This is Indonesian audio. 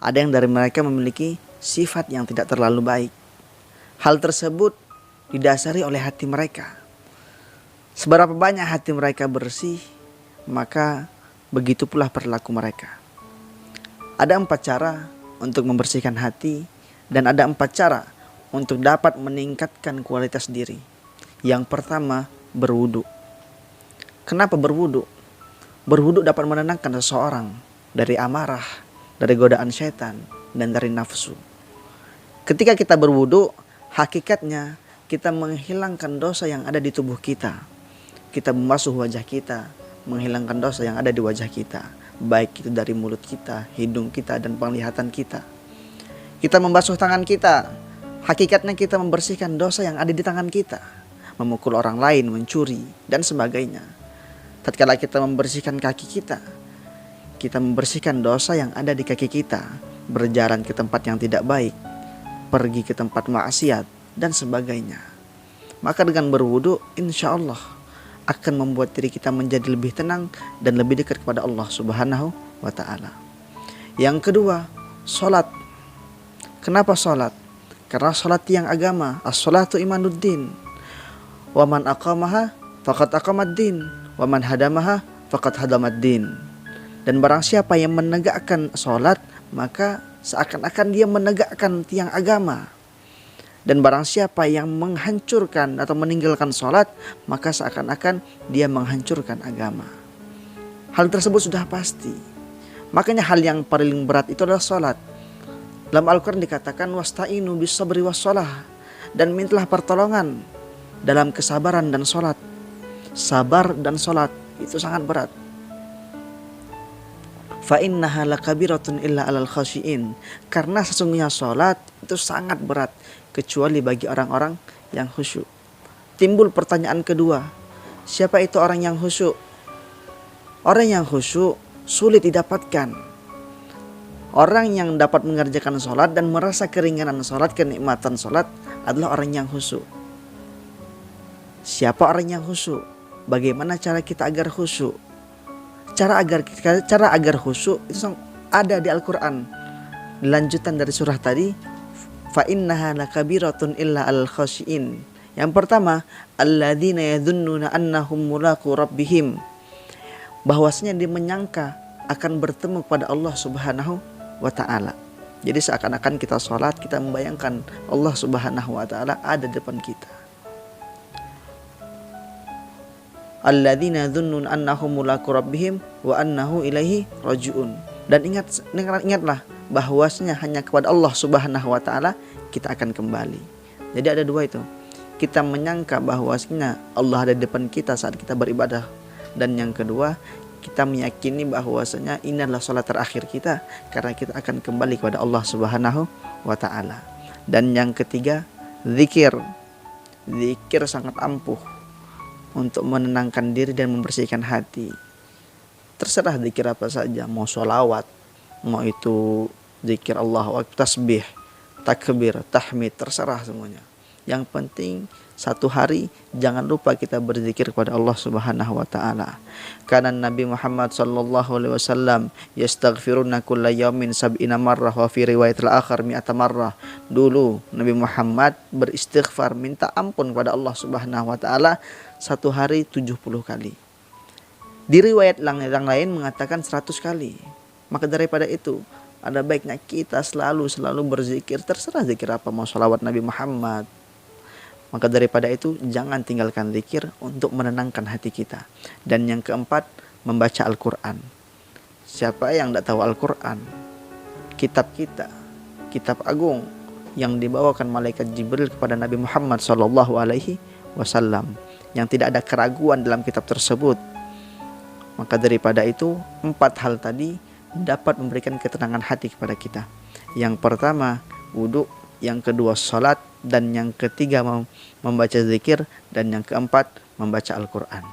Ada yang dari mereka memiliki sifat yang tidak terlalu baik. Hal tersebut didasari oleh hati mereka. Seberapa banyak hati mereka bersih, maka begitu pula perilaku mereka. Ada 4 cara untuk membersihkan hati, dan ada 4 cara untuk dapat meningkatkan kualitas diri. Yang pertama, berwudu. Kenapa berwudu? Berwudu dapat menenangkan seseorang dari amarah, dari godaan syaitan, dan dari nafsu. Ketika kita berwudu, hakikatnya kita menghilangkan dosa yang ada di tubuh kita. Kita membasuh wajah kita, menghilangkan dosa yang ada di wajah kita, baik itu dari mulut kita, hidung kita, dan penglihatan kita. Kita membasuh tangan kita, hakikatnya kita membersihkan dosa yang ada di tangan kita, memukul orang lain, mencuri, dan sebagainya. Tatkala kita membersihkan kaki kita membersihkan dosa yang ada di kaki kita, berjalan ke tempat yang tidak baik, pergi ke tempat maksiat, dan sebagainya. Maka dengan berwudu, insya Allah akan membuat diri kita menjadi lebih tenang dan lebih dekat kepada Allah Subhanahu wa Ta'ala. Yang kedua, sholat. Kenapa sholat? Karena sholat yang agama. As-sholatu imanuddin. Wa man aqamaha faqad aqamaddin, wa man hadamaha faqad hadamaddin. Dan barang siapa yang menegakkan sholat, maka seakan-akan dia menegakkan tiang agama. Dan barang siapa yang menghancurkan atau meninggalkan sholat, maka seakan-akan dia menghancurkan agama. Hal tersebut sudah pasti. Makanya hal yang paling berat itu adalah sholat. Dalam Al-Quran dikatakan wasta'inu bis-sabri was-shalah, dan mintalah pertolongan dalam kesabaran dan sholat. Sabar dan sholat itu sangat berat. Fa innaha lakabiratun illa 'alal khashiin. Karena sesungguhnya sholat itu sangat berat kecuali bagi orang-orang yang khusyuk. Timbul pertanyaan kedua, siapa itu orang yang khusyuk? Orang yang khusyuk sulit didapatkan. Orang yang dapat mengerjakan sholat dan merasa keringanan sholat, kenikmatan sholat adalah orang yang khusyuk. Siapa orang yang khusyuk? Bagaimana cara kita agar khusyuk? Cara agar khusyuk itu ada di Al-Quran. Lanjutan dari surah tadi, fa innaha lakabiratun illa al khashiin. Yang pertama, alladzina yadhunnuna annahum mulaqu rabbihim. Bahwasanya dia menyangka akan bertemu kepada Allah Subhanahu wa Ta'ala. Jadi seakan-akan kita sholat, kita membayangkan Allah Subhanahu wa Ta'ala ada di depan kita. Alladzina yadhunnuna annahum mulaqu rabbihim wa annahu ilaihi raji'un. Dan ingatlah bahwasanya hanya kepada Allah Subhanahu wa Ta'ala kita akan kembali. Jadi ada dua itu. Kita menyangka bahwasanya Allah ada di depan kita saat kita beribadah, dan yang kedua, kita meyakini bahwasanya ini adalah salat terakhir kita karena kita akan kembali kepada Allah Subhanahu wa Ta'ala. Dan yang ketiga, zikir. Zikir sangat ampuh untuk menenangkan diri dan membersihkan hati. Terserah zikir apa saja, mau sholawat, mau itu zikir Allah, tasbih, takbir, tahmid, terserah semuanya. Yang penting satu hari jangan lupa kita berzikir kepada Allah Subhanahu wa Ta'ala. Karena Nabi Muhammad sallallahu alaihi wasallam yastaghfiruna kulla yaumin sab'ina marrah wa fi riwayatil akhar mi'ata marrah. Dulu Nabi Muhammad beristighfar, minta ampun kepada Allah Subhanahu wa Ta'ala satu hari 70 kali. Di riwayat yang lain mengatakan 100 kali. Maka daripada itu, ada baiknya kita selalu berzikir, terserah zikir apa, mau sholawat Nabi Muhammad. Maka daripada itu jangan tinggalkan zikir untuk menenangkan hati kita. Dan yang keempat, membaca Al-Quran. Siapa yang tidak tahu Al-Quran? Kitab kita, kitab agung yang dibawakan malaikat Jibril kepada Nabi Muhammad SAW, yang tidak ada keraguan dalam kitab tersebut. Maka daripada itu 4 hal tadi dapat memberikan ketenangan hati kepada kita. Yang pertama, wudu. Yang kedua, salat. Dan yang ketiga, membaca zikir. Dan yang keempat, membaca Al-Quran.